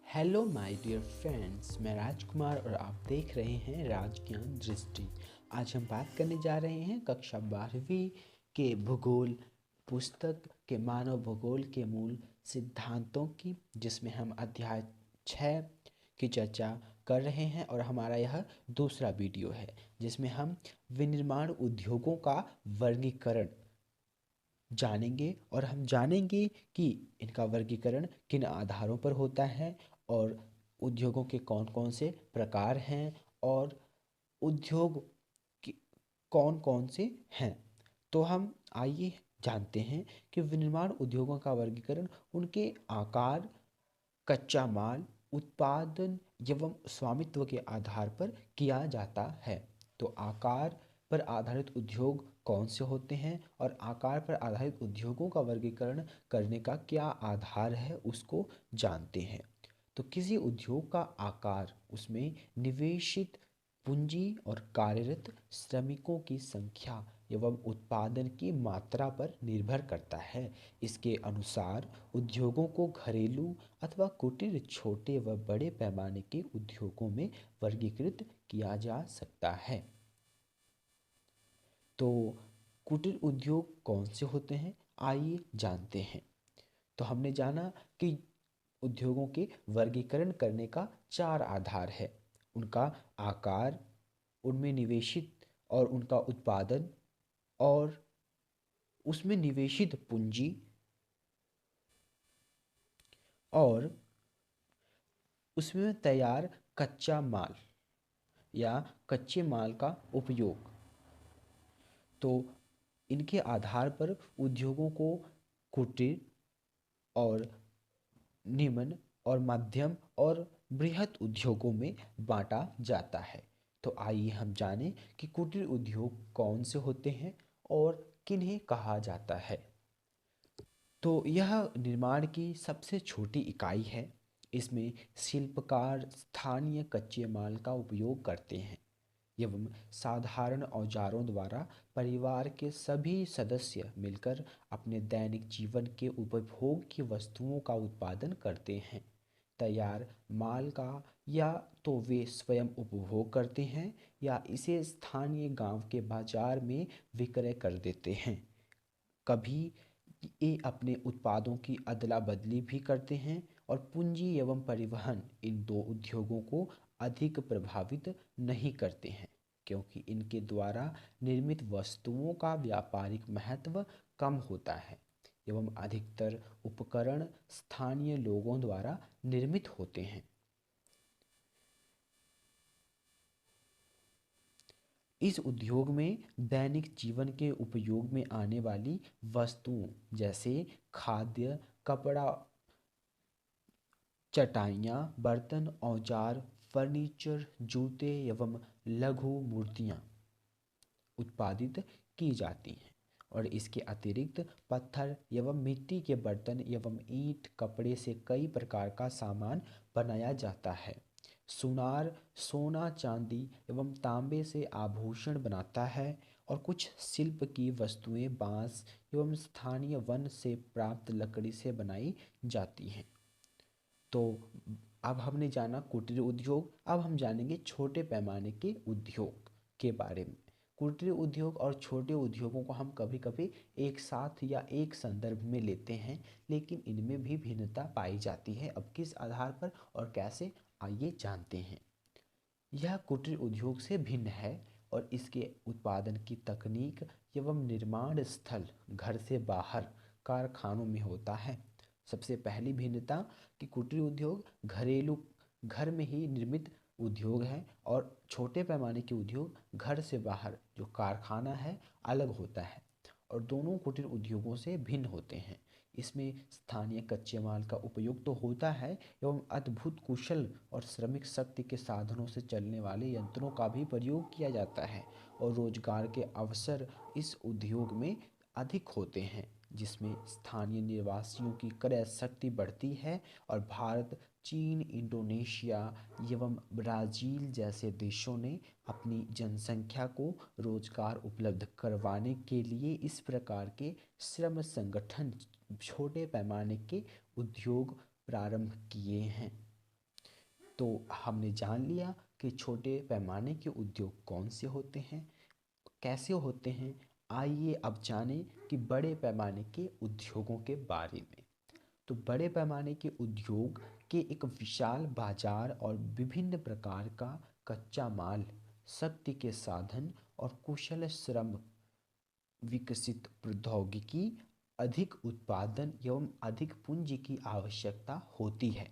Hello my dear friends, मैं राजकुमार और आप देख रहे हैं राजज्ञान दृष्टि। आज हम बात करने जा रहे हैं कक्षा 12वीं के भूगोल पुस्तक के मानव भूगोल के मूल सिद्धांतों की, जिसमें हम अध्याय 6 की चर्चा कर रहे हैं। और हमारा यह दूसरा वीडियो है जिसमें हम विनिर्माण उद्योगों का वर्गीकरण जानेंगे। और हम जानेंगे कि इनका वर्गीकरण किन आधारों पर होता है और उद्योगों के कौन कौन से प्रकार हैं और उद्योग कौन कौन से हैं। तो हम आइए जानते हैं कि विनिर्माण उद्योगों का वर्गीकरण उनके आकार, कच्चा माल, उत्पादन एवं स्वामित्व के आधार पर किया जाता है। तो आकार पर आधारित उद्योग कौन से होते हैं और आकार पर आधारित उद्योगों का वर्गीकरण करने का क्या आधार है उसको जानते हैं। तो किसी उद्योग का आकार उसमें निवेशित पूंजी और कार्यरत श्रमिकों की संख्या एवं उत्पादन की मात्रा पर निर्भर करता है। इसके अनुसार उद्योगों को घरेलू अथवा कुटीर, छोटे व बड़े पैमाने के उद्योगों में वर्गीकृत किया जा सकता है। तो कुटीर उद्योग कौन से होते हैं, आइए जानते हैं। तो हमने जाना कि उद्योगों के वर्गीकरण करने का 4 आधार है: उनका आकार, उनमें निवेशित और उनका उत्पादन, और उसमें निवेशित पूंजी, और उसमें तैयार कच्चा माल या कच्चे माल का उपयोग। तो इनके आधार पर उद्योगों को कुटीर और निम्न और मध्यम और बृहत उद्योगों में बांटा जाता है। तो आइए हम जानें कि कुटीर उद्योग कौन से होते हैं और किन्हें कहा जाता है। तो यह निर्माण की सबसे छोटी इकाई है। इसमें शिल्पकार स्थानीय कच्चे माल का उपयोग करते हैं एवं साधारण औजारों द्वारा परिवार के सभी सदस्य मिलकर अपने दैनिक जीवन के उपभोग की वस्तुओं का उत्पादन करते हैं। तैयार माल का या तो वे स्वयं उपभोग करते हैं या इसे स्थानीय गांव के बाजार में विक्रय कर देते हैं। कभी ये अपने उत्पादों की अदला बदली भी करते हैं। और पूंजी एवं परिवहन इन दो उद्योगों को अधिक प्रभावित नहीं करते हैं, क्योंकि इनके द्वारा निर्मित वस्तुओं का व्यापारिक महत्व कम होता है एवं अधिकतर उपकरण स्थानीय लोगों द्वारा निर्मित होते हैं। इस उद्योग में दैनिक जीवन के उपयोग में आने वाली वस्तुओं जैसे खाद्य, कपड़ा, चटाइयाँ, बर्तन, औजार, फर्नीचर, जूते एवं लघु मूर्तियाँ उत्पादित की जाती हैं। और इसके अतिरिक्त पत्थर एवं मिट्टी के बर्तन एवं ईंट, कपड़े से कई प्रकार का सामान बनाया जाता है। सुनार सोना, चांदी एवं तांबे से आभूषण बनाता है। और कुछ शिल्प की वस्तुएं बांस एवं स्थानीय वन से प्राप्त लकड़ी से बनाई जाती हैं। तो अब हमने जाना कुटीर उद्योग। अब हम जानेंगे छोटे पैमाने के उद्योग के बारे में। कुटीर उद्योग और छोटे उद्योगों को हम कभी कभी एक साथ या एक संदर्भ में लेते हैं, लेकिन इनमें भी भिन्नता पाई जाती है। अब किस आधार पर और कैसे, आइए जानते हैं। यह कुटीर उद्योग से भिन्न है और इसके उत्पादन की तकनीक एवं निर्माण स्थल घर से बाहर कारखानों में होता है। सबसे पहली भिन्नता कि कुटीर उद्योग घरेलू घर में ही निर्मित उद्योग है और छोटे पैमाने के उद्योग घर से बाहर जो कारखाना है अलग होता है और दोनों कुटीर उद्योगों से भिन्न होते हैं। इसमें स्थानीय कच्चे माल का उपयोग तो होता है एवं अद्भुत कुशल और श्रमिक शक्ति के साधनों से चलने वाले यंत्रों का भी प्रयोग किया जाता है। और रोजगार के अवसर इस उद्योग में अधिक होते हैं, जिसमें स्थानीय निवासियों की क्रय शक्ति बढ़ती है। और भारत, चीन, इंडोनेशिया एवं ब्राज़ील जैसे देशों ने अपनी जनसंख्या को रोजगार उपलब्ध करवाने के लिए इस प्रकार के श्रम संगठन, छोटे पैमाने के उद्योग प्रारंभ किए हैं। तो हमने जान लिया कि छोटे पैमाने के उद्योग कौन से होते हैं, कैसे होते हैं। आइए अब जानें कि बड़े पैमाने के उद्योगों के बारे में। तो बड़े पैमाने के उद्योग के एक विशाल बाजार और विभिन्न प्रकार का कच्चा माल, शक्ति के साधन और कुशल श्रम, विकसित प्रौद्योगिकी, अधिक उत्पादन एवं अधिक पूंजी की आवश्यकता होती है।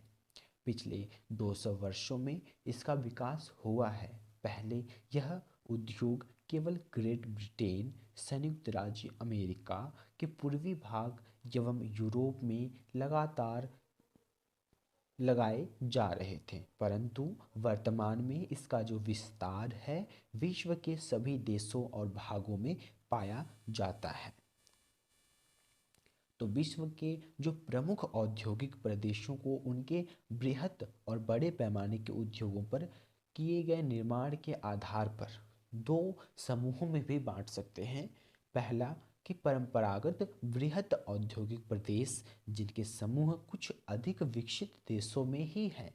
पिछले 200 वर्षों में इसका विकास हुआ है। पहले यह उद्योग केवल ग्रेट ब्रिटेन, संयुक्त राज्य अमेरिका के पूर्वी भाग एवं यूरोप में लगातार लगाए जा रहे थे, परंतु वर्तमान में इसका जो विस्तार है विश्व के सभी देशों और भागों में पाया जाता है। तो विश्व के जो प्रमुख औद्योगिक प्रदेशों को उनके बृहत और बड़े पैमाने के उद्योगों पर किए गए निर्माण के आधार पर दो समूहों में भी बांट सकते हैं। पहला कि परंपरागत बृहत औद्योगिक प्रदेश जिनके समूह कुछ अधिक विकसित देशों में ही हैं,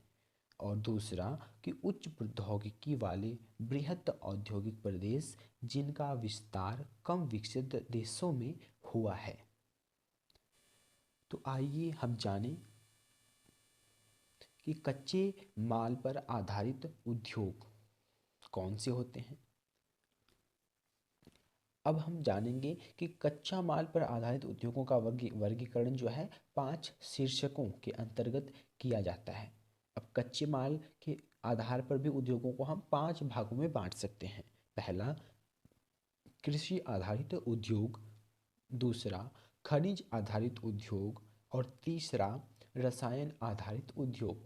और दूसरा कि उच्च प्रौद्योगिकी वाले बृहत औद्योगिक प्रदेश जिनका विस्तार कम विकसित देशों में हुआ है। तो आइए हम जानें कि कच्चे माल पर आधारित उद्योग कौन से होते हैं। अब हम जानेंगे कि कच्चा माल पर आधारित उद्योगों का वर्गीकरण जो है 5 शीर्षकों के अंतर्गत किया जाता है। अब कच्चे माल के आधार पर भी उद्योगों को हम 5 भागों में बांट सकते हैं। पहला कृषि आधारित उद्योग, दूसरा खनिज आधारित उद्योग, और तीसरा रसायन आधारित उद्योग,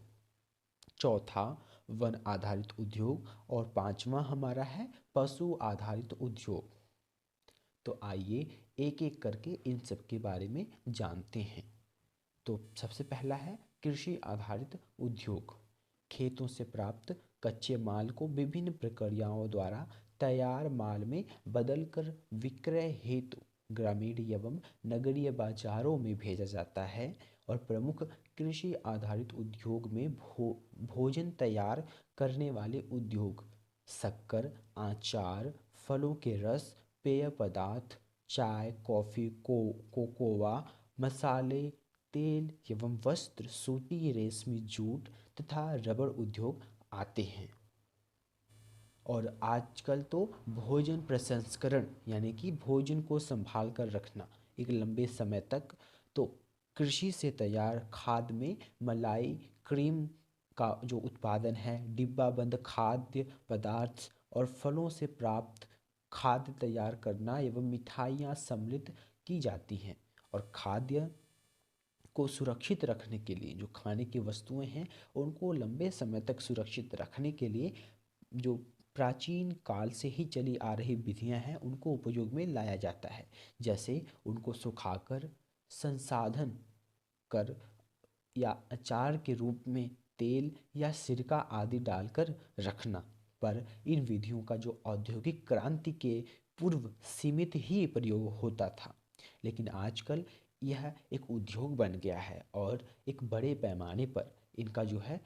चौथा वन आधारित उद्योग, और पांचवा हमारा है पशु आधारित उद्योग। तो आइए एक एक करके इन सब के बारे में जानते हैं। तो सबसे पहला है कृषि आधारित उद्योग। खेतों से प्राप्त कच्चे माल को विभिन्न प्रक्रियाओं द्वारा तैयार माल में बदलकर विक्रय हेतु ग्रामीण एवं नगरीय बाजारों में भेजा जाता है। और प्रमुख कृषि आधारित उद्योग में भोजन तैयार करने वाले उद्योग शक्कर, आचार, फलों के रस, पेय पदार्थ, चाय, कॉफ़ी, कोकोआ, मसाले, तेल एवं वस्त्र, सूती, रेशमी, जूट तथा रबड़ उद्योग आते हैं। और आजकल तो भोजन प्रसंस्करण यानी कि भोजन को संभाल कर रखना एक लंबे समय तक, तो कृषि से तैयार खाद्य में मलाई, क्रीम का जो उत्पादन है, डिब्बाबंद खाद्य पदार्थ और फलों से प्राप्त खाद्य तैयार करना एवं मिठाइयाँ सम्मिलित की जाती हैं। और खाद्य को सुरक्षित रखने के लिए जो खाने की वस्तुएं हैं उनको लंबे समय तक सुरक्षित रखने के लिए जो प्राचीन काल से ही चली आ रही विधियां हैं उनको उपयोग में लाया जाता है। जैसे उनको सुखाकर, संसाधन कर या अचार के रूप में तेल या सिरका आदि डालकर रखना। पर इन विधियों का जो औद्योगिक क्रांति के पूर्व सीमित ही प्रयोग होता था, लेकिन आजकल यह एक उद्योग बन गया है और एक बड़े पैमाने पर इनका जो है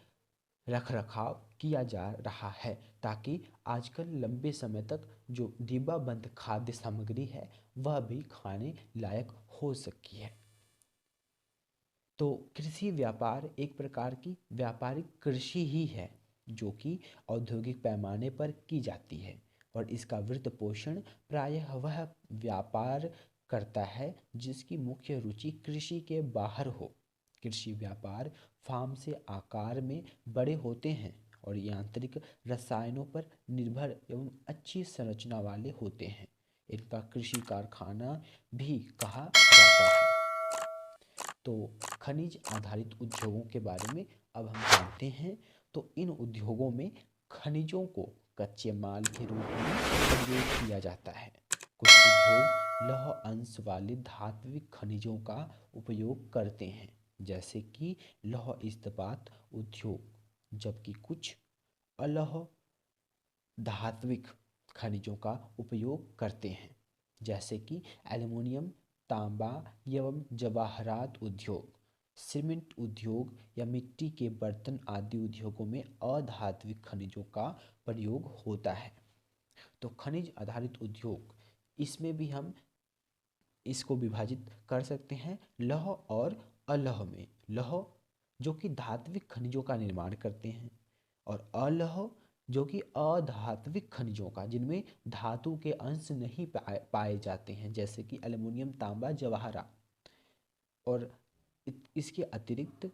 रख रखाव किया जा रहा है, ताकि आजकल लंबे समय तक जो डिब्बाबंद खाद्य सामग्री है वह भी खाने लायक हो सकी है। तो कृषि व्यापार एक प्रकार की व्यापारिक कृषि ही है जो कि औद्योगिक पैमाने पर की जाती है, और इसका वित्त पोषण प्रायः वह व्यापार करता है जिसकी मुख्य रुचि कृषि के बाहर हो। कृषि व्यापार फार्म से आकार में बड़े होते हैं और यांत्रिक रसायनों पर निर्भर एवं अच्छी संरचना वाले होते हैं। इनका कृषि कारखाना भी कहा जाता है। तो खनिज आधारित उद्योगों के बारे में अब हम जानते हैं। तो इन उद्योगों में खनिजों को कच्चे माल के रूप में प्रयोग किया जाता है। कुछ उद्योग लौह अंश वाले धात्विक खनिजों का उपयोग करते हैं, जैसे कि लौह इस्पात उद्योग, जबकि कुछ अलौह धात्विक खनिजों का उपयोग करते हैं, जैसे कि एल्युमिनियम, तांबा एवं जवाहरात उद्योग। सीमेंट उद्योग या मिट्टी के बर्तन आदि उद्योगों में अधात्विक खनिजों का प्रयोग होता है। तो खनिज आधारित उद्योग, इसमें भी हम इसको विभाजित कर सकते हैं लौह और अलौह में। लौह जो कि धात्विक खनिजों का निर्माण करते हैं, और अलौह जो कि अधात्विक खनिजों का, जिनमें धातु के अंश नहीं पाए जाते हैं, जैसे कि एल्युमिनियम, तांबा, जवाहरात। और इसके अतिरिक्त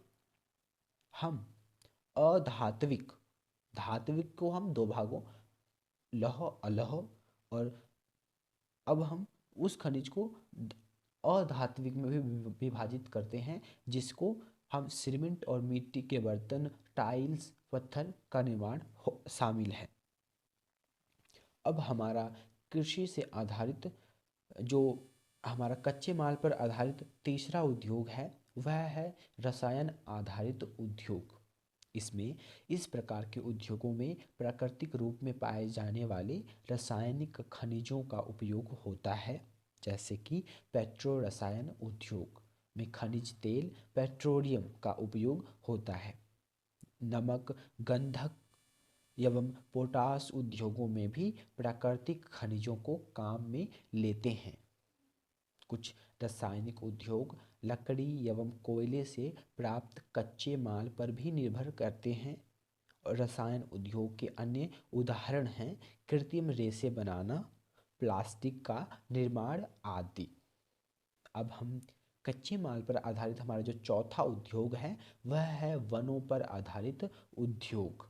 हम अधात्विक, धात्विक को हम दो भागों लौह अलौह, और अब हम उस खनिज को अधात्विक में भी विभाजित करते हैं, जिसको हम सीमेंट और मिट्टी के बर्तन, टाइल्स, पत्थर का निर्माण शामिल है। अब हमारा कृषि से आधारित, जो हमारा कच्चे माल पर आधारित तीसरा उद्योग है, वह है रसायन आधारित उद्योग। इसमें इस प्रकार के उद्योगों में प्राकृतिक रूप में पाए जाने वाले रासायनिक खनिजों का उपयोग होता है, जैसे कि पेट्रो रसायन उद्योग में खनिज तेल, पेट्रोलियम का उपयोग होता है। नमक, गंधक एवं पोटाश उद्योगों में भी प्राकृतिक खनिजों को काम में लेते हैं। कुछ रासायनिक उद्योग लकड़ी एवं कोयले से प्राप्त कच्चे माल पर भी निर्भर करते हैं। और रसायन उद्योग के अन्य उदाहरण हैं कृत्रिम रेशे बनाना, प्लास्टिक का निर्माण आदि। अब हम कच्चे माल पर आधारित हमारा जो चौथा उद्योग है, वह है वनों पर आधारित उद्योग।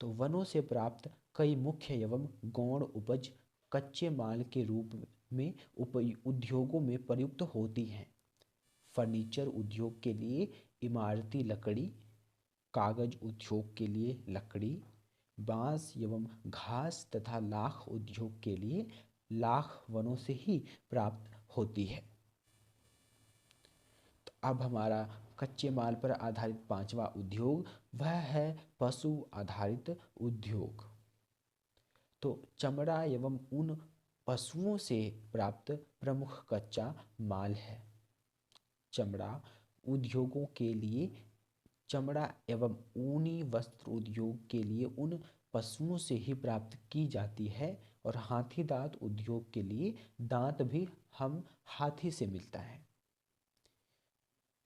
तो वनों से प्राप्त कई मुख्य एवं गौण उपज कच्चे माल के रूप में उद्योगों में प्रयुक्त होती हैं। फर्नीचर उद्योग के लिए इमारती लकड़ी, कागज उद्योग के लिए लकड़ी, बांस एवं घास तथा लाख उद्योग के लिए लाख वनों से ही प्राप्त होती है। तो अब हमारा कच्चे माल पर आधारित पांचवा उद्योग, वह है पशु आधारित उद्योग। तो चमड़ा एवं ऊन पशुओं से प्राप्त प्रमुख कच्चा माल है। चमड़ा उद्योगों के लिए, चमड़ा एवं ऊनी वस्त्र उद्योग के लिए ऊन पशुओं से ही प्राप्त की जाती है। और हाथी दांत उद्योग के लिए दांत भी हम हाथी से मिलता है।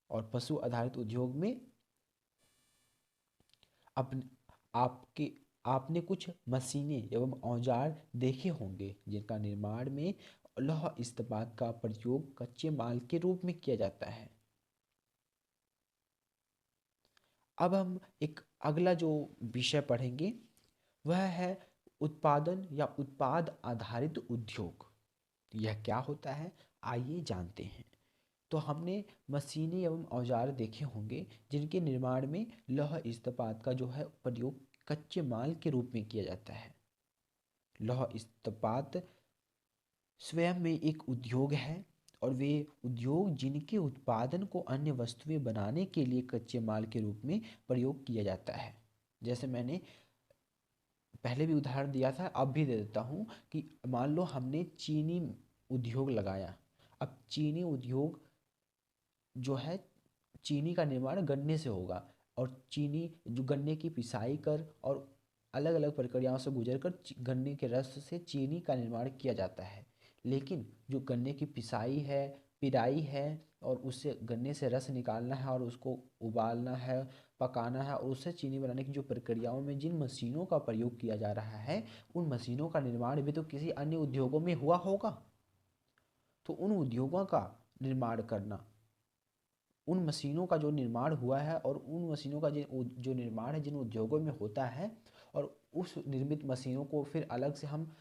और पशु आधारित उद्योग में आपने कुछ मशीनें एवं औजार देखे होंगे, जिनका निर्माण में लौह इस्पात का प्रयोग कच्चे माल के रूप में किया जाता है। अब हम एक अगला जो विषय पढ़ेंगे, वह है उत्पादन या उत्पाद आधारित उद्योग। यह क्या होता है, आइए जानते हैं। तो हमने मशीनें एवं औजार देखे होंगे, जिनके निर्माण में लौह इस्पात का जो है प्रयोग कच्चे माल के रूप में किया जाता है। लौह इस्पात स्वयं में एक उद्योग है, और वे उद्योग जिनके उत्पादन को अन्य वस्तुएं बनाने के लिए कच्चे माल के रूप में प्रयोग किया जाता है। जैसे मैंने पहले भी उदाहरण दिया था, अब भी दे देता हूँ कि मान लो हमने चीनी उद्योग लगाया। अब चीनी उद्योग जो है, चीनी का निर्माण गन्ने से होगा, और चीनी जो गन्ने की पिसाई कर और अलग अलग प्रक्रियाओं से गुजर कर गन्ने के रस से चीनी का निर्माण किया जाता है। लेकिन जो गन्ने की पिसाई है, पिराई है, और उससे गन्ने से रस निकालना है और उसको उबालना है, पकाना है, और उससे चीनी बनाने की जो प्रक्रियाओं में जिन मशीनों का प्रयोग किया जा रहा है, उन मशीनों का निर्माण भी तो किसी अन्य उद्योगों में हुआ होगा। तो उन उद्योगों का निर्माण करना, उन मशीनों का जो निर्माण हुआ है और उन मशीनों का जो निर्माण है जिन उद्योगों में होता है, और उस निर्मित मशीनों को फिर अलग से हम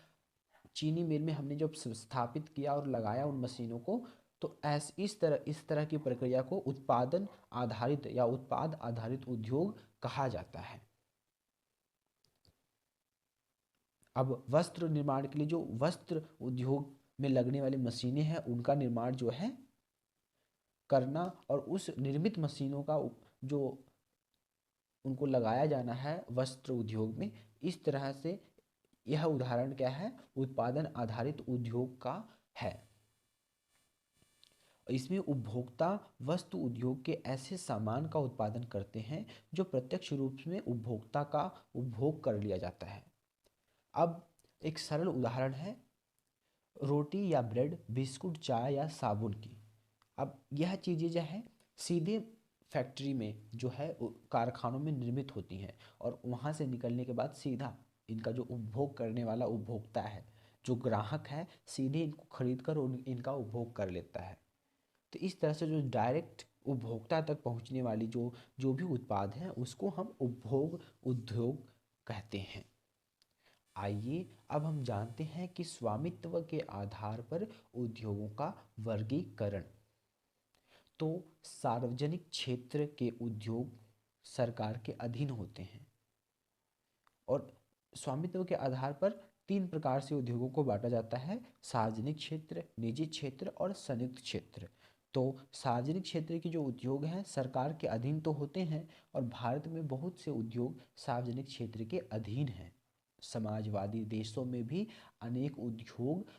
चीनी मिल में हमने जब स्थापित किया और लगाया उन मशीनों को, तो इस तरह की प्रक्रिया को उत्पादन आधारित या उत्पाद आधारित उद्योग कहा जाता है। अब वस्त्र निर्माण के लिए जो वस्त्र उद्योग में लगने वाली मशीनें हैं, उनका निर्माण जो है करना, और उस निर्मित मशीनों का जो उनको लगाया जाना है वस्त्र उद्योग में, इस तरह से यह उदाहरण क्या है, उत्पादन आधारित उद्योग का है। इसमें उपभोक्ता वस्तु उद्योग के ऐसे सामान का उत्पादन करते हैं जो प्रत्यक्ष रूप में उपभोक्ता का उपभोग कर लिया जाता है। अब एक सरल उदाहरण है रोटी या ब्रेड, बिस्कुट, चाय या साबुन की। अब यह चीज़ें जो है सीधे फैक्ट्री में जो है कारखानों में निर्मित होती हैं और वहाँ से निकलने के बाद सीधा इनका जो उपभोग करने वाला उपभोक्ता है, जो ग्राहक है, सीधे इनको खरीद कर इनका उपभोग कर लेता है। तो इस तरह से जो डायरेक्ट उपभोक्ता तक पहुँचने वाली जो जो भी उत्पाद हैं उसको हम उपभोग उद्योग कहते हैं। आइए अब हम जानते हैं कि स्वामित्व के आधार पर उद्योगों का वर्गीकरण। तो सार्वजनिक क्षेत्र के उद्योग सरकार के अधीन होते हैं और स्वामित्व के आधार पर तीन प्रकार से उद्योगों को बांटा जाता है: सार्वजनिक क्षेत्र, निजी क्षेत्र और संयुक्त क्षेत्र। तो सार्वजनिक क्षेत्र के जो उद्योग हैं सरकार के अधीन तो होते हैं और भारत में बहुत से उद्योग सार्वजनिक क्षेत्र के अधीन हैं। समाजवादी देशों में भी अनेक उद्योग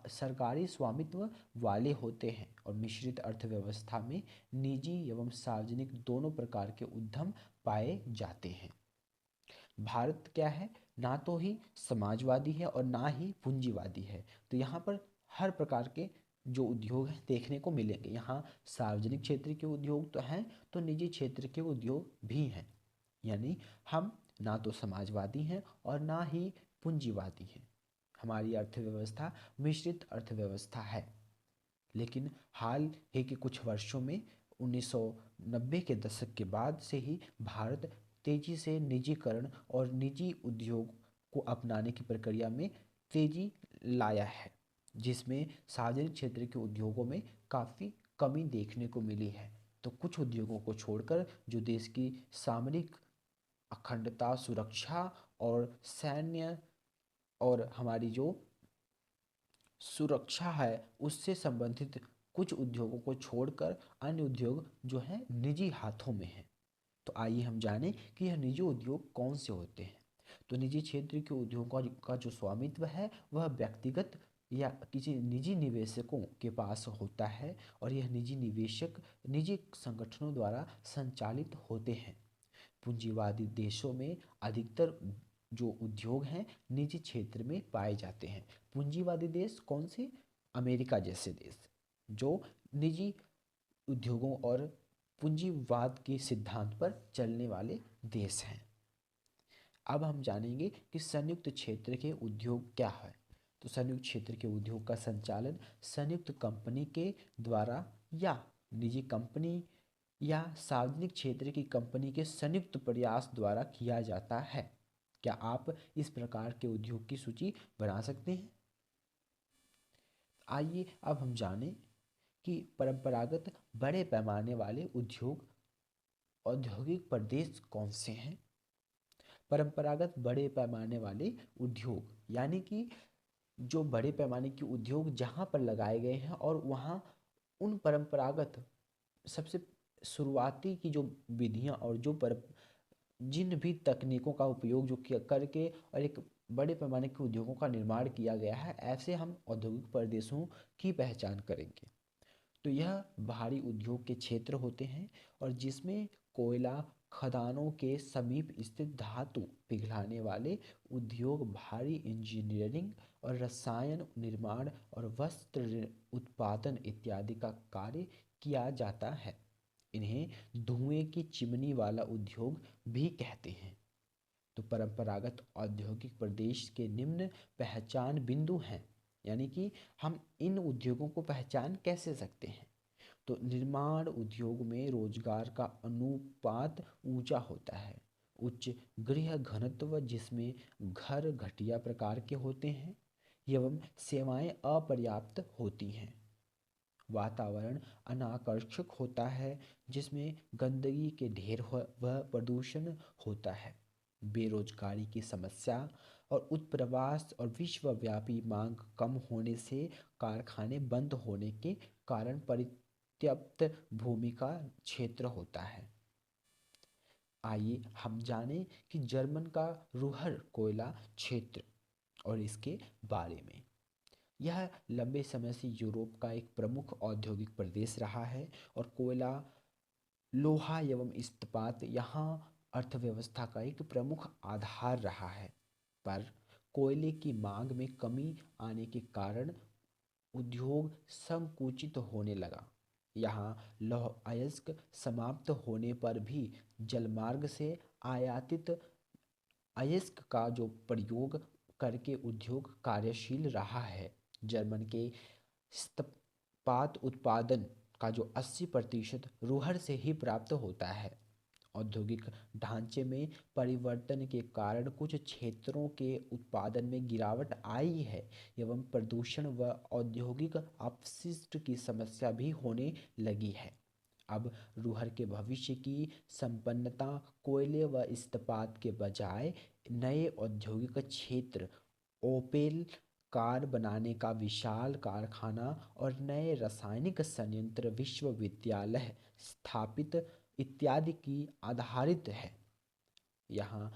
सरकारी स्वामित्व वाले होते हैं और मिश्रित अर्थव्यवस्था में निजी एवं सार्वजनिक दोनों प्रकार के उद्यम पाए जाते हैं। भारत क्या है, ना तो ही समाजवादी है और ना ही पूंजीवादी है। तो यहाँ पर हर प्रकार के जो उद्योग हैं देखने को मिलेंगे। यहाँ सार्वजनिक क्षेत्र के उद्योग तो हैं तो निजी क्षेत्र के उद्योग भी हैं। यानी हम ना तो समाजवादी हैं और ना ही पूंजीवादी हैं। हमारी अर्थव्यवस्था मिश्रित अर्थव्यवस्था है। लेकिन हाल ही के कुछ वर्षों में 1990 के दशक के बाद से ही भारत तेजी से निजीकरण और निजी उद्योग को अपनाने की प्रक्रिया में तेजी लाया है, जिसमें सार्वजनिक क्षेत्र के उद्योगों में काफ़ी कमी देखने को मिली है। तो कुछ उद्योगों को छोड़कर जो देश की सामरिक अखंडता, सुरक्षा और सैन्य और हमारी जो सुरक्षा है उससे संबंधित कुछ उद्योगों को छोड़कर अन्य उद्योग जो हैं निजी हाथों में हैं। तो आइए हम जानें कि यह निजी उद्योग कौन से होते हैं। तो निजी क्षेत्र के उद्योगों का जो स्वामित्व है वह व्यक्तिगत या किसी निजी निवेशकों के पास होता है और यह निजी निवेशक निजी संगठनों द्वारा संचालित होते हैं। पूंजीवादी देशों में अधिकतर जो उद्योग हैं निजी क्षेत्र में पाए जाते हैं। पूंजीवादी देश कौन से? अमेरिका जैसे देश जो निजी उद्योगों और पूंजीवाद के सिद्धांत पर चलने वाले देश हैं। अब हम जानेंगे कि संयुक्त क्षेत्र के उद्योग क्या है। तो संयुक्त क्षेत्र के उद्योग का संचालन संयुक्त कंपनी के द्वारा या निजी कंपनी या सार्वजनिक क्षेत्र की कंपनी के संयुक्त प्रयास द्वारा किया जाता है। क्या आप इस प्रकार के उद्योग की सूची बना सकते हैं? आइए अब हम जानें कि परंपरागत बड़े पैमाने वाले उद्योग औद्योगिक प्रदेश कौन से हैं। परंपरागत बड़े पैमाने वाले उद्योग यानी कि जो बड़े पैमाने के उद्योग जहाँ पर लगाए गए हैं और वहाँ उन परंपरागत सबसे शुरुआती की जो विधियाँ और जो जिन भी तकनीकों का उपयोग जो किया करके और एक बड़े पैमाने के उद्योगों का निर्माण किया गया है, ऐसे हम औद्योगिक प्रदेशों की पहचान करेंगे। तो यह भारी उद्योग के क्षेत्र होते हैं और जिसमें कोयला खदानों के समीप स्थित धातु पिघलाने वाले उद्योग, भारी इंजीनियरिंग और रसायन निर्माण और वस्त्र उत्पादन इत्यादि का कार्य किया जाता है। इन्हें धुएं की चिमनी वाला उद्योग भी कहते हैं। तो परंपरागत औद्योगिक प्रदेश के निम्न पहचान बिंदु हैं, यानी कि हम इन उद्योगों को पहचान कैसे सकते हैं। तो निर्माण उद्योग में रोजगार का अनुपात ऊंचा होता है। उच्च गृह घनत्व जिसमें घर घटिया प्रकार के होते हैं एवं सेवाएं अपर्याप्त होती हैं। वातावरण अनाकर्षक होता है जिसमें गंदगी के ढेर व प्रदूषण होता है। बेरोजगारी की समस्या और उत्प्रवास और विश्वव्यापी मांग कम होने से कारखाने बंद होने के कारण परित्यक्त भूमि का क्षेत्र होता है। आइए हम जानें कि जर्मन का रूहर कोयला क्षेत्र और इसके बारे में। यह लंबे समय से यूरोप का एक प्रमुख औद्योगिक प्रदेश रहा है और कोयला, लोहा एवं इस्पात यहाँ अर्थव्यवस्था का एक प्रमुख आधार रहा है। पर कोयले की मांग में कमी आने के कारण उद्योग संकुचित होने लगा। यहाँ लौह अयस्क समाप्त होने पर भी जलमार्ग से आयातित अयस्क का जो प्रयोग करके उद्योग कार्यशील रहा है। जर्मन के इस्पात उत्पादन का जो 80% रूहर से ही प्राप्त होता है। औद्योगिक ढांचे में परिवर्तन के कारण कुछ क्षेत्रों के उत्पादन में गिरावट आई है एवं प्रदूषण व औद्योगिक अपशिष्ट की समस्या भी होने लगी है। अब रूहर के भविष्य की संपन्नता कोयले व इस्पात के बजाय नए औद्योगिक क्षेत्र, ओपेल कार बनाने का विशाल कारखाना और नए रासायनिक संयंत्र, विश्वविद्यालय स्थापित इत्यादि की आधारित है। यहाँ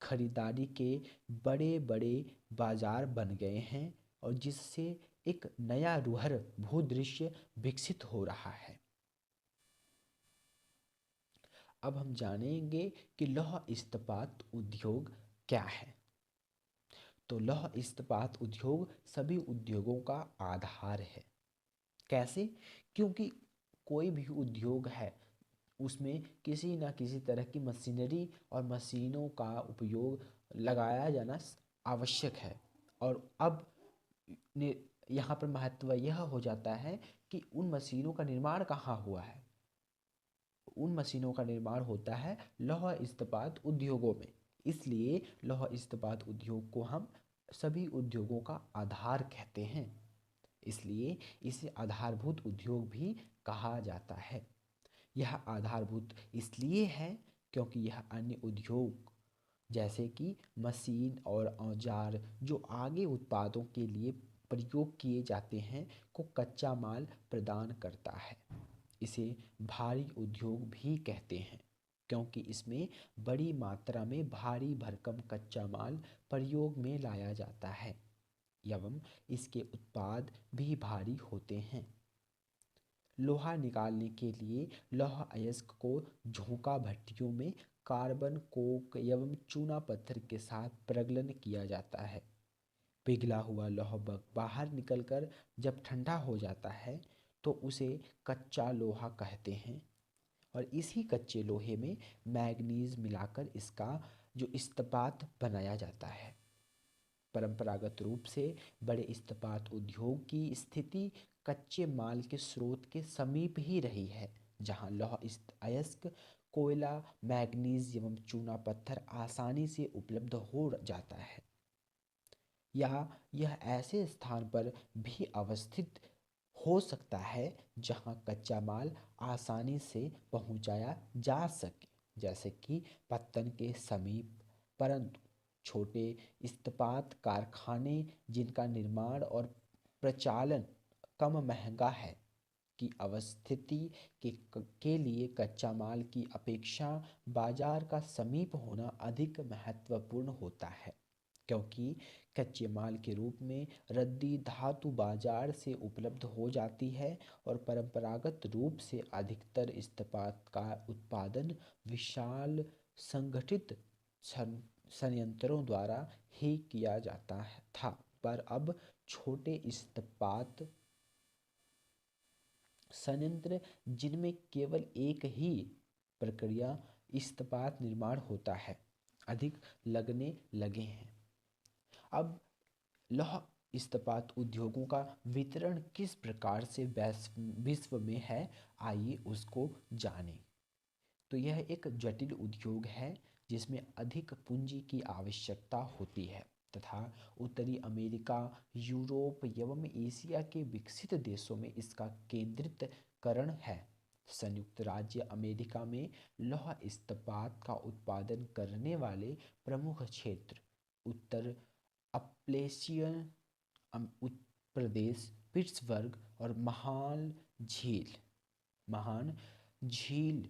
खरीदारी के बड़े बड़े बाजार बन गए हैं और जिससे एक नया रूहर भूदृश्य विकसित हो रहा है। अब हम जानेंगे कि लौह इस्पात उद्योग क्या है। तो लौह इस्पात उद्योग सभी उद्योगों का आधार है। कैसे? क्योंकि कोई भी उद्योग है उसमें किसी न किसी तरह की मशीनरी और मशीनों का उपयोग लगाया जाना आवश्यक है। और अब यहाँ पर महत्व यह हो जाता है कि उन मशीनों का निर्माण कहाँ हुआ है। उन मशीनों का निर्माण होता है लौह इस्पात उद्योगों में। इसलिए लौह इस्पात उद्योग को हम सभी उद्योगों का आधार कहते हैं। इसलिए इसे आधारभूत उद्योग भी कहा जाता है। यह आधारभूत इसलिए है क्योंकि यह अन्य उद्योग जैसे कि मशीन और औजार जो आगे उत्पादों के लिए प्रयोग किए जाते हैं को कच्चा माल प्रदान करता है। इसे भारी उद्योग भी कहते हैं क्योंकि इसमें बड़ी मात्रा में भारी भरकम कच्चा माल प्रयोग में लाया जाता है एवं इसके उत्पाद भी भारी होते हैं। लोहा निकालने के लिए लौह अयस्क को झोंका भट्टियों में कार्बन, कोक एवं चूना पत्थर के साथ प्रगलन किया जाता है। पिघला हुआ लौह बाहर निकलकर जब ठंडा हो जाता है तो उसे कच्चा लोहा कहते हैं और इसी कच्चे लोहे में मैग्नीज मिलाकर इसका जो इस्पात बनाया जाता है। परंपरागत रूप से बड़े इस्पात उद्योग की स्थिति कच्चे माल के स्रोत के समीप ही रही है, जहां लौह अयस्क, कोयला, मैग्नीज एवं चूना पत्थर आसानी से उपलब्ध हो जाता है। या यह ऐसे स्थान पर भी अवस्थित हो सकता है जहां कच्चा माल आसानी से पहुंचाया जा सके, जैसे कि पत्तन के समीप। परंतु छोटे इस्पात कारखाने जिनका निर्माण और प्रचालन कम महंगा है की अवस्थिति के लिए कच्चा माल की अपेक्षा बाजार का समीप होना अधिक महत्वपूर्ण होता है, क्योंकि कच्चे माल के रूप में रद्दी धातु बाजार से उपलब्ध हो जाती है और परंपरागत रूप से अधिकतर इस्पात का उत्पादन विशाल संगठित संयंत्रों द्वारा ही किया जाता था। पर अब छोटे इस्पात संयंत्र जिनमें केवल एक ही प्रक्रिया इस्पात निर्माण होता है अधिक लगने लगे हैं। अब लौह इस्पात उद्योगों का वितरण किस प्रकार से विश्व में है, आइए उसको जानें। तो यह एक जटिल उद्योग है जिसमें अधिक पूंजी की आवश्यकता होती है तथा उत्तरी अमेरिका, यूरोप एवं एशिया के विकसित देशों में इसका केंद्रीकरण है। संयुक्त राज्य अमेरिका में लौह इस्पात का उत्पादन करने वाले प्रमुख क्षेत्र उत्तर अप्लेशियन प्रदेश, पिट्सबर्ग और महान झील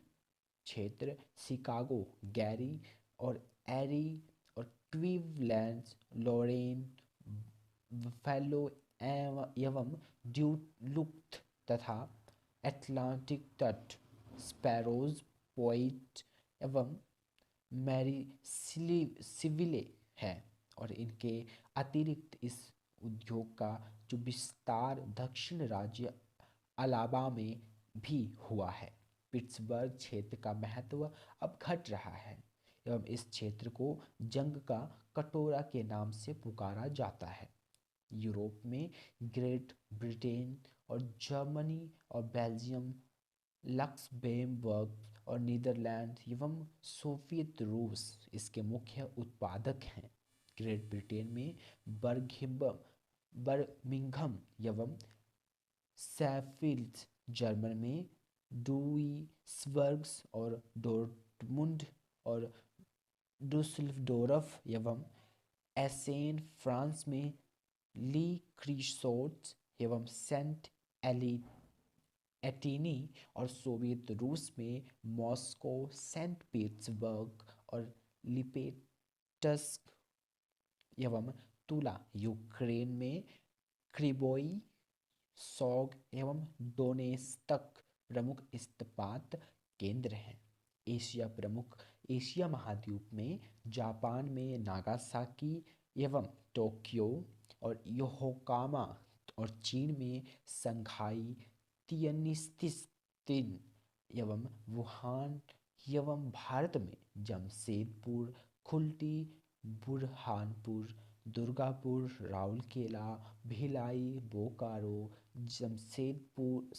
क्षेत्र, शिकागो, गैरी और एरी और क्लीवलैंड, लॉरेन, फैलो एवं ड्यूलुक्थ तथा एटलांटिक तट, स्पैरोज पॉइंट एवं मैरी सिविले है। और इनके अतिरिक्त इस उद्योग का जो विस्तार दक्षिण राज्य अलाबा में भी हुआ है। पिट्सबर्ग क्षेत्र का महत्व अब घट रहा है एवं इस क्षेत्र को जंग का कटोरा के नाम से पुकारा जाता है। यूरोप में ग्रेट ब्रिटेन और जर्मनी और बेल्जियम, लक्समबर्ग और नीदरलैंड एवं सोवियत रूस इसके मुख्य उत्पादक हैं। ग्रेट ब्रिटेन में बर्मिंघम एवं शैफील्ड, जर्मन में डुइसबर्ग और डोर्टमुंड और डुसल्डोर्फ एवं एसेन, फ्रांस में ली क्रीसोट एवं सेंट एटीनी और सोवियत रूस में मॉस्को, सेंट पीटर्सबर्ग और लिपेटस्क एवं तुला, यूक्रेन में क्रिबोई, सॉग एवं डोनेत्स्क प्रमुख इस्पात केंद्र हैं। एशिया महाद्वीप में जापान में नागासाकी एवं टोक्यो और योकोहामा और चीन में शंघाई, तिनस्तिन एवं वुहान एवं भारत में जमशेदपुर, खुल्टी, बुरहानपुर, दुर्गापुर, राउरकेला, भिलाई, बोकारो, जमशेदपुर,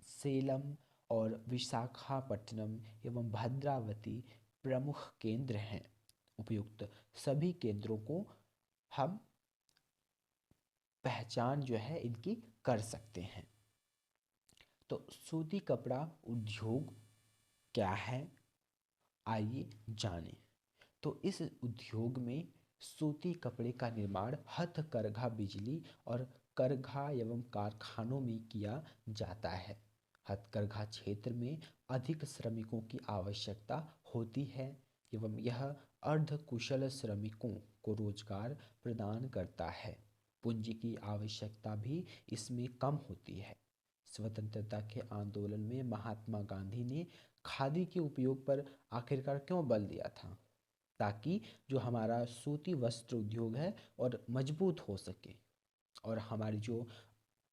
सेलम और विशाखापट्टनम एवं भद्रावती प्रमुख केंद्र हैं। उपयुक्त सभी केंद्रों को हम पहचान जो है इनकी कर सकते हैं। तो सूती कपड़ा उद्योग क्या है, आइए जानें। तो इस उद्योग में सूती कपड़े का निर्माण हथकरघा बिजली और करघा एवं कारखानों में किया जाता है। हथकरघा क्षेत्र में अधिक श्रमिकों की आवश्यकता होती है एवं यह अर्धकुशल श्रमिकों को रोजगार प्रदान करता है। पूंजी की आवश्यकता भी इसमें कम होती है। स्वतंत्रता के आंदोलन में महात्मा गांधी ने खादी के उपयोग पर आखिरकार क्यों बल दिया था? ताकि जो हमारा सूती वस्त्र उद्योग है और मजबूत हो सके और हमारी जो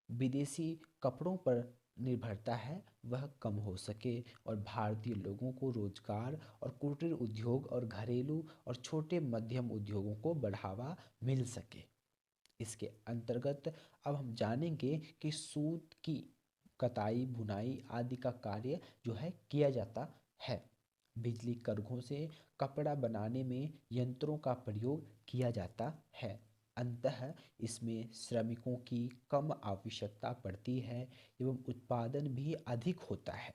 विदेशी कपड़ों पर निर्भरता है वह कम हो सके और भारतीय लोगों को रोजगार और कुटीर उद्योग और घरेलू और छोटे मध्यम उद्योगों को बढ़ावा मिल सके। इसके अंतर्गत अब हम जानेंगे कि सूत की कताई, बुनाई आदि का कार्य जो है किया जाता है। बिजली करघों से कपड़ा बनाने में यंत्रों का प्रयोग किया जाता है। अंततः इसमें श्रमिकों की कम आवश्यकता पड़ती है एवं उत्पादन भी अधिक होता है।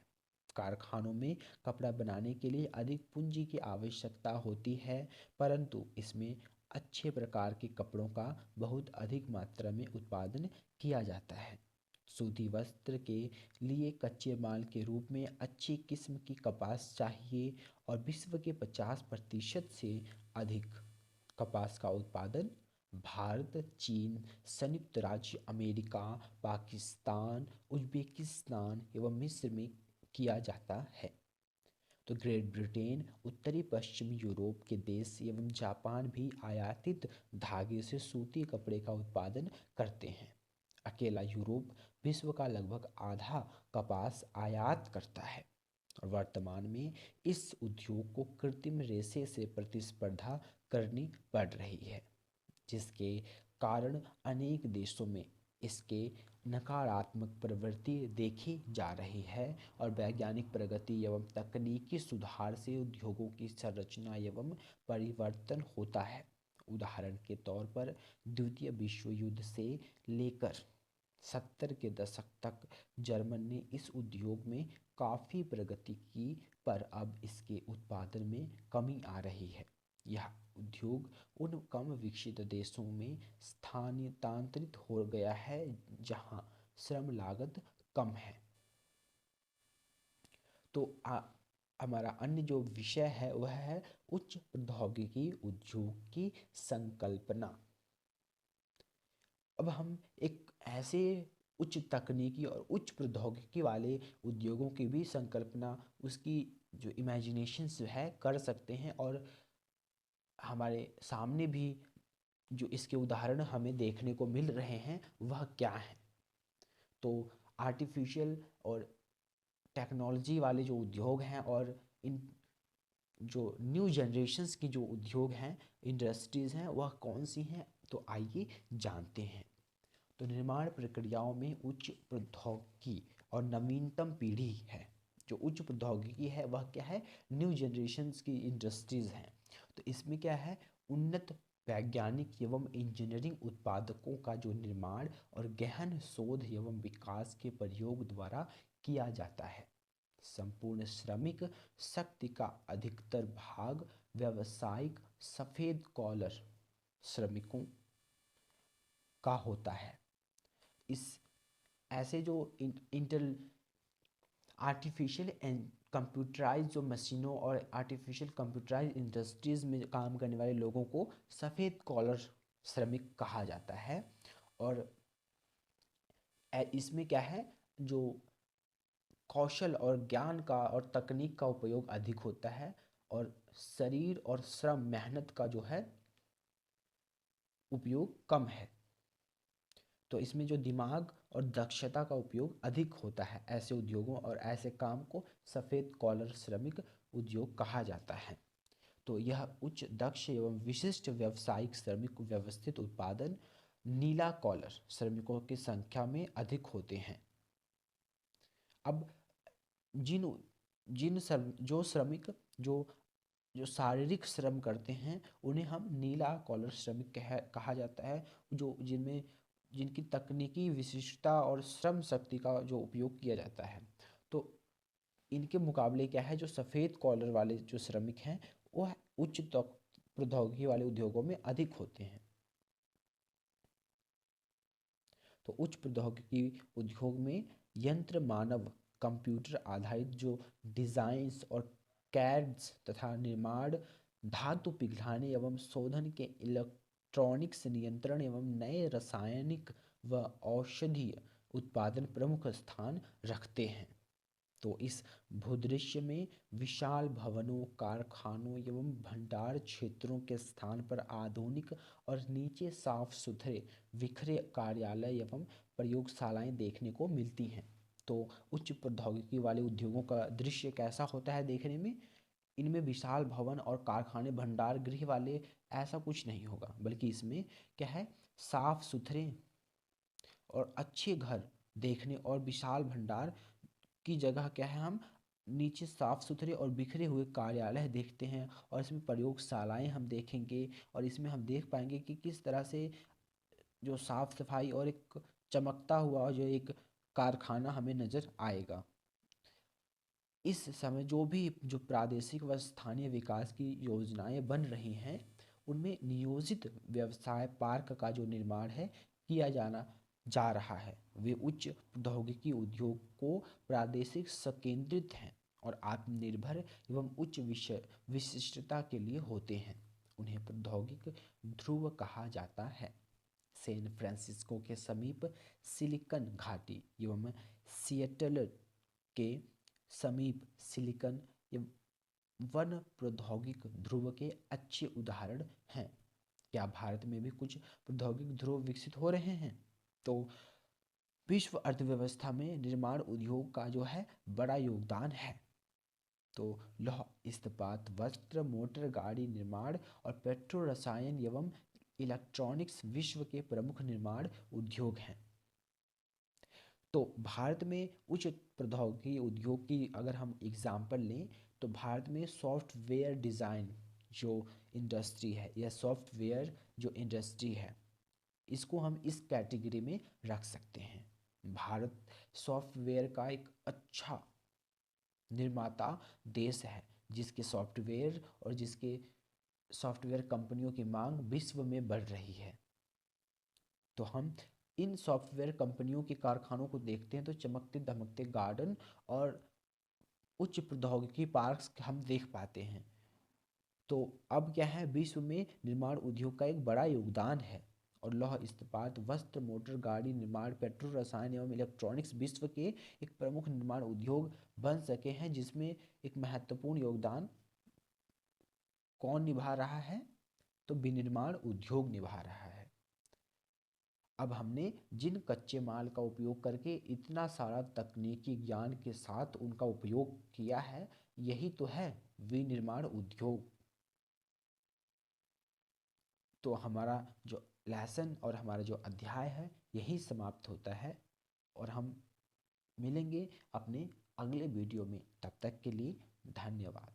कारखानों में कपड़ा बनाने के लिए अधिक पूंजी की आवश्यकता होती है, परंतु इसमें अच्छे प्रकार के कपड़ों का बहुत अधिक मात्रा में उत्पादन किया जाता है। सूती वस्त्र के लिए कच्चे माल के रूप में अच्छी किस्म की कपास चाहिए और विश्व के 50% से अधिक कपास का उत्पादन भारत, चीन, संयुक्त राज्य अमेरिका, पाकिस्तान, उज्बेकिस्तान एवं मिस्र में किया जाता है। तो ग्रेट ब्रिटेन, उत्तरी पश्चिमी यूरोप के देश एवं जापान भी आयातित धागे से सूती कपड़े का उत्पादन करते हैं। अकेला यूरोप विश्व का लगभग आधा कपास आयात करता है और वर्तमान में इस उद्योग को कृत्रिम रेशे से प्रतिस्पर्धा करनी पड़ रही है, जिसके कारण अनेक देशों में इसके नकारात्मक प्रवृत्ति देखी जा रही है और वैज्ञानिक प्रगति एवं तकनीकी सुधार से उद्योगों की संरचना एवं परिवर्तन होता है। उदाहरण के तौर पर द्वितीय विश्व युद्ध से लेकर 70 के दशक तक जर्मन ने इस उद्योग में काफ़ी प्रगति की, पर अब इसके उत्पादन में कमी आ रही है। यह उद्योग उन कम विकसित देशों में स्थानांतरित हो गया है जहां श्रम लागत कम है। तो हमारा अन्य जो विषय है वह है उच्च प्रौद्योगिकी उद्योग की संकल्पना। अब हम एक ऐसे उच्च तकनीकी और उच्च प्रौद्योगिकी वाले उद्योगों की भी संकल्पना, उसकी जो इमेजिनेशंस है कर सकते हैं, और हमारे सामने भी जो इसके उदाहरण हमें देखने को मिल रहे हैं वह क्या हैं। तो आर्टिफिशियल और टेक्नोलॉजी वाले जो उद्योग हैं, और इन जो न्यू जनरेशन्स की जो उद्योग हैं, इंडस्ट्रीज़ हैं, वह कौन सी हैं, तो आइए जानते हैं। तो निर्माण प्रक्रियाओं में उच्च प्रौद्योगिकी और नवीनतम पीढ़ी है। जो उच्च प्रौद्योगिकी है वह क्या है, न्यू जनरेशन्स की इंडस्ट्रीज़ हैं। तो इसमें क्या है, उन्नत वैज्ञानिक एवं इंजीनियरिंग उत्पादकों का जो निर्माण और गहन शोध एवं विकास के प्रयोग द्वारा किया जाता है। संपूर्ण श्रमिक शक्ति का अधिकतर भाग व्यावसायिक सफ़ेद कॉलर श्रमिकों का होता है। इस ऐसे जो इंटर आर्टिफिशियल एंड कंप्यूटराइज जो मशीनों और आर्टिफिशियल कंप्यूटराइज इंडस्ट्रीज़ में काम करने वाले लोगों को सफ़ेद कॉलर श्रमिक कहा जाता है। और इसमें क्या है, जो कौशल और ज्ञान का और तकनीक का उपयोग अधिक होता है, और शरीर और श्रम मेहनत का जो है उपयोग कम है। तो इसमें जो दिमाग और दक्षता का उपयोग अधिक होता है। ऐसे उद्योगों और ऐसे काम को सफ़ेद कॉलर श्रमिक उद्योग कहा जाता है। तो यह उच्च दक्ष एवं विशिष्ट व्यावसायिक श्रमिक व्यवस्थित उत्पादन नीला कॉलर श्रमिकों की संख्या में अधिक होते हैं। अब जिन जिन श्रम जो श्रमिक जो जो शारीरिक श्रम करते हैं उन्हें हम नीला कॉलर श्रमिक कहा जाता है, जो जिनकी तकनीकी विशिष्टता और श्रम शक्ति का जो उपयोग किया जाता है। तो इनके मुकाबले क्या है, जो सफ़ेद कॉलर वाले जो श्रमिक हैं वह उच्च प्रौद्योगिकी वाले उद्योगों में अधिक होते हैं। तो उच्च प्रौद्योगिकी उद्योग में यंत्र मानव कंप्यूटर आधारित जो डिज़ाइंस और कैड्स तथा निर्माण, धातु पिघलाने एवं शोधन के इलेक्ट्रॉनिक्स नियंत्रण एवं नए रासायनिक व औषधीय उत्पादन प्रमुख स्थान रखते हैं। तो इस भूदृश्य में विशाल भवनों, कारखानों एवं भंडार क्षेत्रों के स्थान पर आधुनिक और नीचे साफ सुथरे बिखरे कार्यालय एवं प्रयोगशालाएं देखने को मिलती हैं। तो उच्च प्रौद्योगिकी वाले उद्योगों का दृश्य कैसा होता है देखने में, इनमें विशाल भवन और कारखाने, भंडार गृह वाले ऐसा कुछ नहीं होगा, बल्कि इसमें क्या है, साफ सुथरे और अच्छे घर देखने और विशाल भंडार की जगह क्या है, हम नीचे साफ सुथरे और बिखरे हुए कार्यालय देखते हैं। और इसमें प्रयोगशालाएं हम देखेंगे, और इसमें हम देख पाएंगे कि किस तरह से जो साफ सफाई और एक चमकता हुआ जो एक कारखाना हमें नज़र आएगा। इस समय जो प्रादेशिक व स्थानीय विकास की योजनाएं बन रही हैं, उनमें नियोजित व्यवसाय पार्क का जो निर्माण है किया जाना जा रहा है। वे उच्च प्रौद्योगिकी उद्योग को प्रादेशिक संकेंद्रित हैं और आत्मनिर्भर एवं उच्च विशिष्टता के लिए होते हैं। उन्हें प्रौद्योगिक ध्रुव कहा जाता है। सैन फ्रांसिस्को के समीप सिलिकन घाटी एवं सिएटल के समीप सिलिकन वन प्रौद्योगिक ध्रुव के अच्छे उदाहरण हैं। क्या भारत में भी कुछ प्रौद्योगिक ध्रुव विकसित हो रहे हैं? तो विश्व अर्थव्यवस्था में निर्माण उद्योग का जो है बड़ा योगदान है। तो लौह इस्पात, वस्त्र, मोटर गाड़ी निर्माण और पेट्रो रसायन एवं इलेक्ट्रॉनिक्स विश्व के प्रमुख निर्माण उद्योग हैं। तो भारत में उच्च प्रौद्योगिकी उद्योग की अगर हम एग्जाम्पल लें, तो भारत में सॉफ्टवेयर डिज़ाइन जो इंडस्ट्री है, या सॉफ्टवेयर जो इंडस्ट्री है, इसको हम इस कैटेगरी में रख सकते हैं। भारत सॉफ्टवेयर का एक अच्छा निर्माता देश है, जिसके सॉफ्टवेयर कंपनियों की मांग विश्व में बढ़ रही है। तो हम इन सॉफ्टवेयर कंपनियों के कारखानों को देखते हैं तो चमकते धमकते गार्डन और उच्च प्रौद्योगिकी पार्क्स हम देख पाते हैं। तो अब क्या है, विश्व में निर्माण उद्योग का एक बड़ा योगदान है, और लौह इस्पात, वस्त्र, मोटर गाड़ी निर्माण, पेट्रोल, रसायन एवं इलेक्ट्रॉनिक्स विश्व के एक प्रमुख निर्माण उद्योग बन सके हैं, जिसमें एक महत्वपूर्ण योगदान कौन निभा रहा है? तो विनिर्माण उद्योग निभा रहा है। अब हमने जिन कच्चे माल का उपयोग करके इतना सारा तकनीकी ज्ञान के साथ उनका उपयोग किया है, यही तो है विनिर्माण उद्योग। तो हमारा जो लेसन और हमारा जो अध्याय है यही समाप्त होता है, और हम मिलेंगे अपने अगले वीडियो में। तब तक के लिए धन्यवाद।